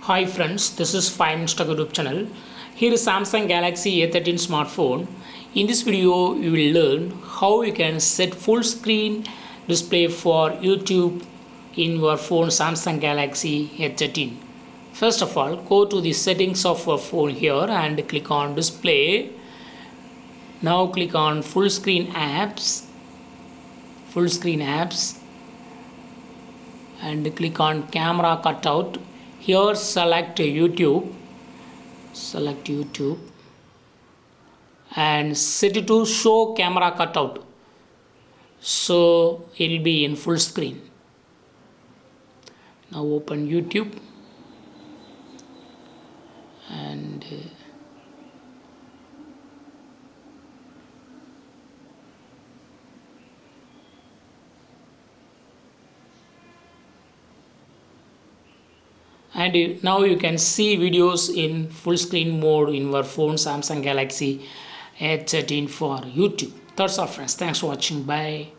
Hi friends, this is 5 Minutes YouTube channel. Here is Samsung Galaxy A13 smartphone. In this video, you will learn how you can set full screen display for YouTube in your phone Samsung Galaxy A13. First of all, go to the settings of your phone here and click on display. Now click on full screen apps. And click on camera cutout. Here select YouTube and set it to show camera cutout, so it will be in full screen. Now open YouTube and now you can see videos in full screen mode in your phone Samsung Galaxy A13 for YouTube. That's all friends. Thanks for watching. Bye.